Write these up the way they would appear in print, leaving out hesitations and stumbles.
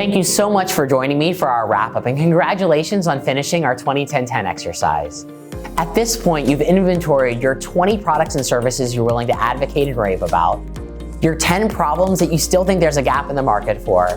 Thank you so much for joining me for our wrap-up, and congratulations on finishing our 20-10-10 exercise. At this point, you've inventoried your 20 products and services you're willing to advocate and rave about, your 10 problems that you still think there's a gap in the market for,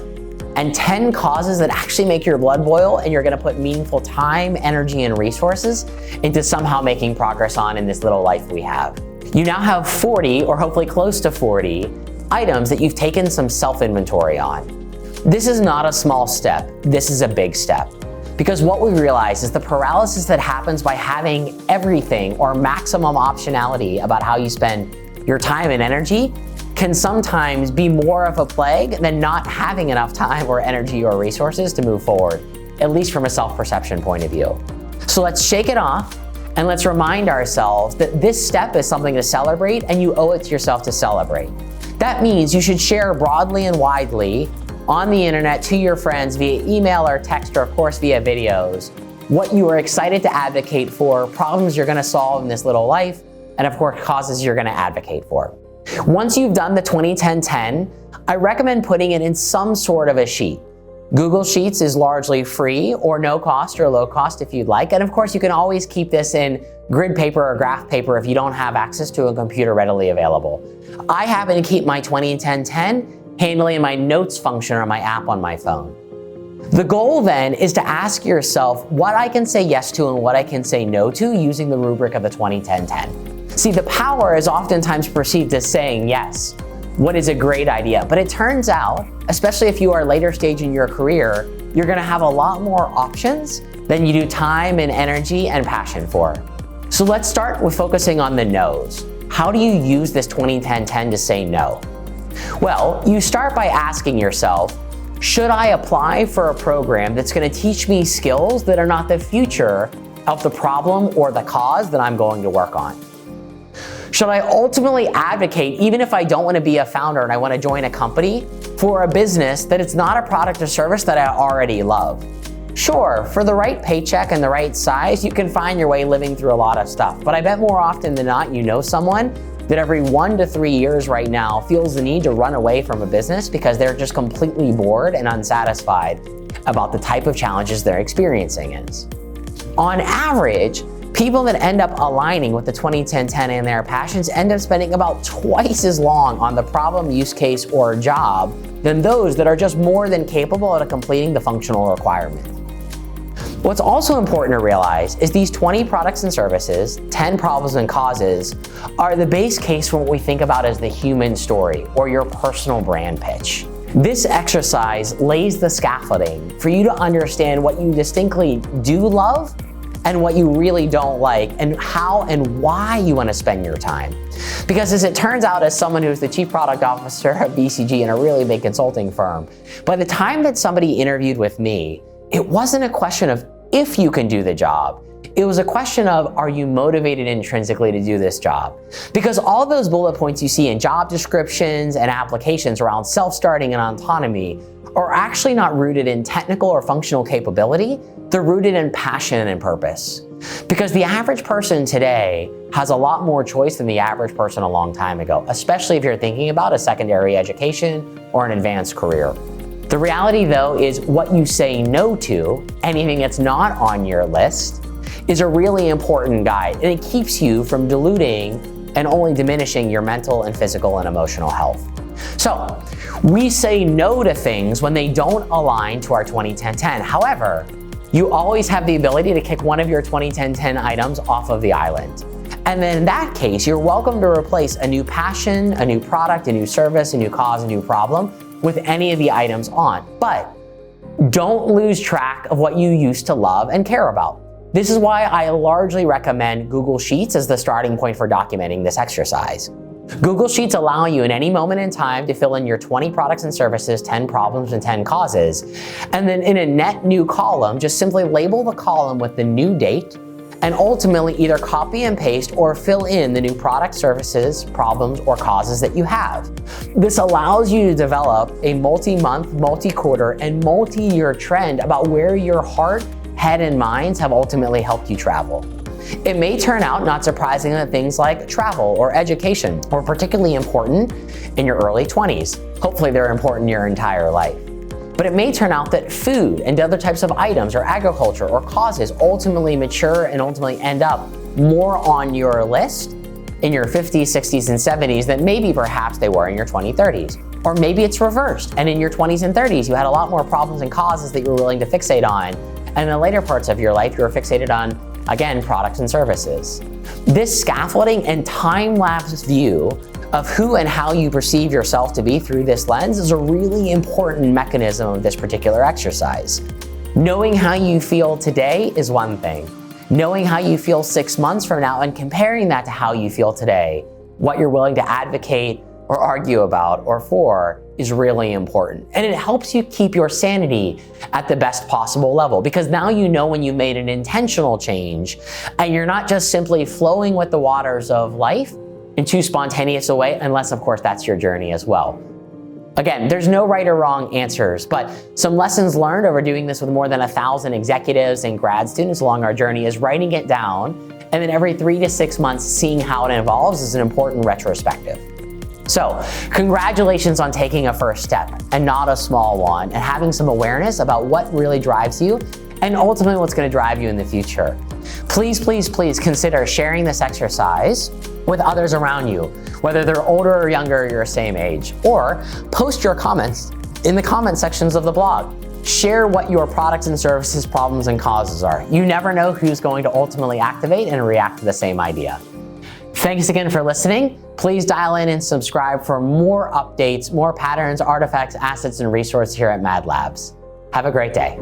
and 10 causes that actually make your blood boil and you're gonna put meaningful time, energy, and resources into somehow making progress on in this little life we have. You now have 40, or hopefully close to 40, items that you've taken some self-inventory on. This is not a small step, this is a big step. Because what we realize is the paralysis that happens by having everything or maximum optionality about how you spend your time and energy can sometimes be more of a plague than not having enough time or energy or resources to move forward, at least from a self-perception point of view. So let's shake it off and let's remind ourselves that this step is something to celebrate and you owe it to yourself to celebrate. That means you should share broadly and widely on the internet to your friends via email or text, or of course via videos, what you are excited to advocate for, problems you're gonna solve in this little life, and of course causes you're gonna advocate for. Once you've done the 20-10-10, I recommend putting it in some sort of a sheet. Google Sheets is largely free or no cost or low cost if you'd like, and of course you can always keep this in grid paper or graph paper if you don't have access to a computer readily available. I happen to keep my 20-10-10 handling my notes function on my app on my phone. The goal then is to ask yourself what I can say yes to and what I can say no to using the rubric of the 20-10-10. See, the power is oftentimes perceived as saying yes, what is a great idea, but it turns out, especially if you are later stage in your career, you're gonna have a lot more options than you do time and energy and passion for. So let's start with focusing on the no's. How do you use this 20-10-10 to say no? Well, you start by asking yourself, should I apply for a program that's going to teach me skills that are not the future of the problem or the cause that I'm going to work on? Should I ultimately advocate, even if I don't want to be a founder and I want to join a company, for a business that it's not a product or service that I already love? Sure, for the right paycheck and the right size, you can find your way living through a lot of stuff, but I bet more often than not you know someone that every 1 to 3 years right now feels the need to run away from a business because they're just completely bored and unsatisfied about the type of challenges they're experiencing is. On average, people that end up aligning with the 20-10-10 and their passions end up spending about twice as long on the problem, use case, or job than those that are just more than capable of completing the functional requirement. What's also important to realize is these 20 products and services, 10 problems and causes, are the base case for what we think about as the human story or your personal brand pitch. This exercise lays the scaffolding for you to understand what you distinctly do love and what you really don't like, and how and why you want to spend your time. Because as it turns out, as someone who's the chief product officer of BCG in a really big consulting firm, by the time that somebody interviewed with me, it wasn't a question of if you can do the job. It was a question of, are you motivated intrinsically to do this job? Because all those bullet points you see in job descriptions and applications around self-starting and autonomy are actually not rooted in technical or functional capability, they're rooted in passion and purpose. Because the average person today has a lot more choice than the average person a long time ago, especially if you're thinking about a secondary education or an advanced career. The reality though is what you say no to, anything that's not on your list, is a really important guide, and it keeps you from diluting and only diminishing your mental and physical and emotional health. So we say no to things when they don't align to our 20-10-10. However, you always have the ability to kick one of your 20-10-10 items off of the island. And then in that case, you're welcome to replace a new passion, a new product, a new service, a new cause, a new problem with any of the items on. But don't lose track of what you used to love and care about. This is why I largely recommend Google Sheets as the starting point for documenting this exercise. Google Sheets allow you in any moment in time to fill in your 20 products and services, 10 problems, and 10 causes. And then in a net new column, just simply label the column with the new date and ultimately either copy and paste or fill in the new product, services, problems, or causes that you have. This allows you to develop a multi-month, multi-quarter, and multi-year trend about where your heart, head, and minds have ultimately helped you travel. It may turn out, not surprisingly, that things like travel or education are particularly important in your early 20s. Hopefully they're important your entire life. But it may turn out that food and other types of items or agriculture or causes ultimately mature and ultimately end up more on your list in your 50s, 60s, and 70s than maybe perhaps they were in your 20s, 30s. Or maybe it's reversed, and in your 20s and 30s, you had a lot more problems and causes that you were willing to fixate on. And in the later parts of your life, you were fixated on, again, products and services. This scaffolding and time-lapse view of who and how you perceive yourself to be through this lens is a really important mechanism of this particular exercise. Knowing how you feel today is one thing. Knowing how you feel 6 months from now and comparing that to how you feel today, what you're willing to advocate or argue about or for, is really important. And it helps you keep your sanity at the best possible level, because now you know when you made an intentional change and you're not just simply flowing with the waters of life in too spontaneous a way, unless of course that's your journey as well. Again, there's no right or wrong answers, but some lessons learned over doing this with more than 1,000 executives and grad students along our journey is writing it down, and then every 3 to 6 months seeing how it evolves is an important retrospective. So, congratulations on taking a first step, and not a small one, and having some awareness about what really drives you and ultimately what's going to drive you in the future. Please, please, please consider sharing this exercise with others around you, whether they're older or younger or your same age, or post your comments in the comment sections of the blog. Share what your products and services problems and causes are. You never know who's going to ultimately activate and react to the same idea. Thanks again for listening. Please dial in and subscribe for more updates, more patterns, artifacts, assets, and resources here at Mad Labs. Have a great day.